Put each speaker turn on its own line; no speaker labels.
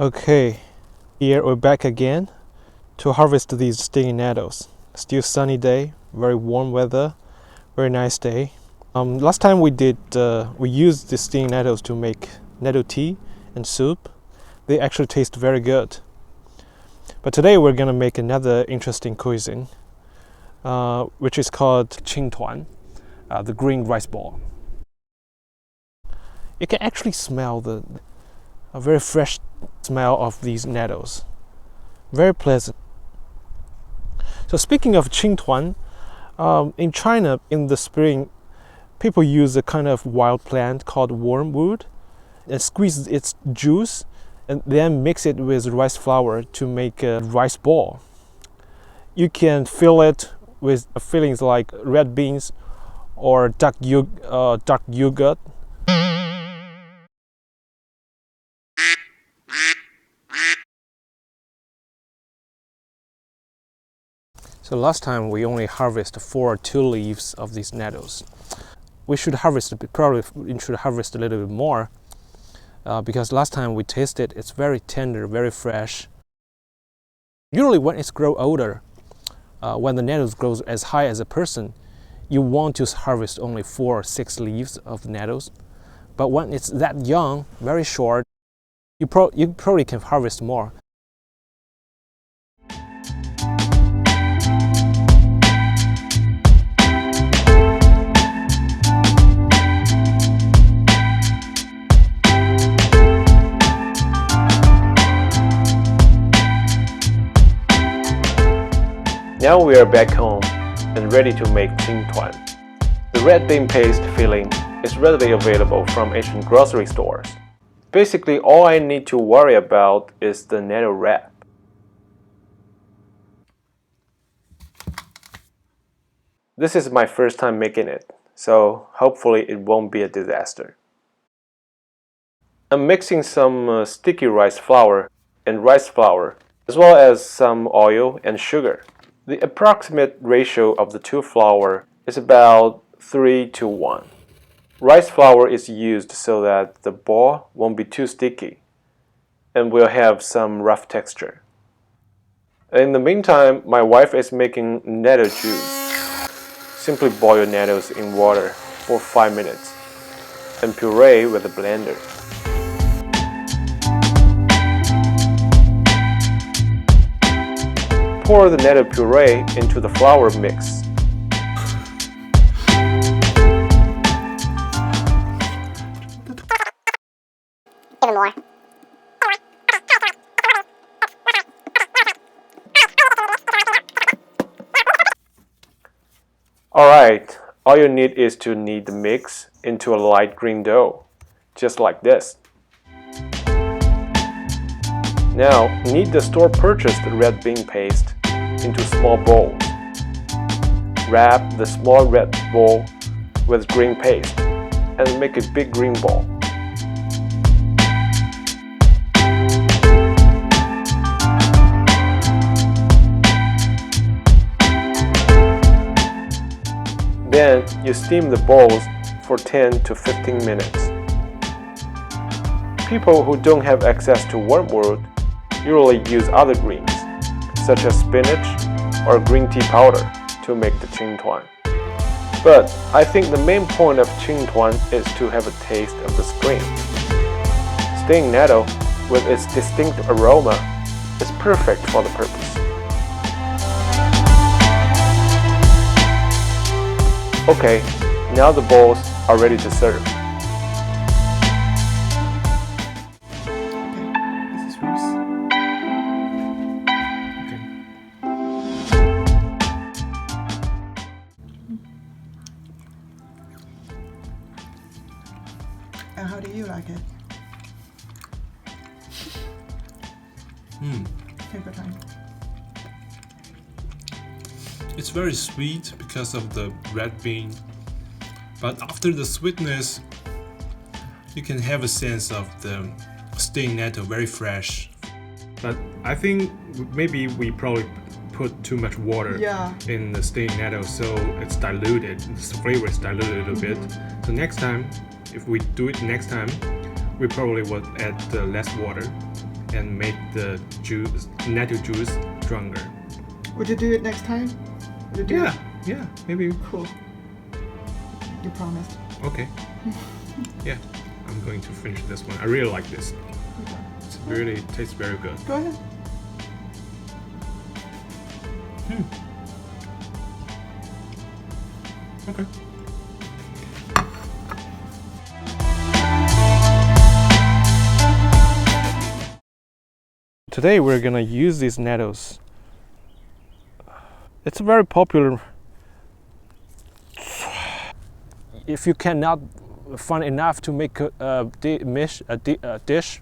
Okay, here we're back again to harvest these stinging nettles. Still sunny day, very warm weather, very nice day. Last time we used the stinging nettles to make nettle tea and soup. They actually taste very good. But today we're gonna make another interesting cuisine, which is called Qingtuan, the green rice ball. You can actually smell a very fresh smell of these nettles. Very pleasant. So speaking of Qingtuan, in China in the spring, people use a kind of wild plant called wormwood and squeeze its juice and then mix it with rice flour to make a rice ball. You can fill it with fillings like red beans or dark yogurt. So last time we only harvested 4 or 2 leaves of these nettles. We should harvest a little bit more because last time we tasted it's very tender, very fresh. Usually when it's grow older, when the nettles grows as high as a person, you want to harvest only 4 or 6 leaves of nettles. But when it's that young, very short, you probably can harvest more. Now we are back home and ready to make Qingtuan. The red bean paste filling is readily available from Asian grocery stores. Basically, all I need to worry about is the nettle wrap. This is my first time making it, so hopefully it won't be a disaster. I'm mixing some sticky rice flour and rice flour, as well as some oil and sugar. The approximate ratio of the 2 flour is about 3 to 1. Rice flour is used so that the ball won't be too sticky and will have some rough texture. In the meantime, my wife is making nettle juice. Simply boil nettles in water for 5 minutes and puree with a blender. Pour the nettle puree into the flour mix.
Even more.
Alright, all you need is to knead the mix into a light green dough, just like this. Now, knead the store-purchased red bean paste into small bowls. Wrap the small red bowl with green paste and make a big green ball. Then you steam the bowls for 10 to 15 minutes. People who don't have access to wormwood usually use other greens, such as spinach or green tea powder, to make the Qingtuan. But I think the main point of Qingtuan is to have a taste of the spring. Stinging nettle, with its distinct aroma, is perfect for the purpose. Okay, now the bowls are ready to serve.
And how do you like it? Paper time.
It's very sweet because of the red bean, but after the sweetness, you can have a sense of the stinging nettle, very fresh. But I think maybe we probably put too much water in the stinging nettle, so it's diluted. The flavor is diluted a little bit. So next time, if we do it next time, we probably would add less water and make the juice, nettle juice stronger.
Would you do it next time? Would you do it?
Yeah, maybe.
Cool. You promised.
Okay. Yeah, I'm going to finish this one. I really like this. It really tastes very good.
Go ahead.
Okay.
Today we're gonna use these nettles. It's very popular. If you cannot find enough to make a dish,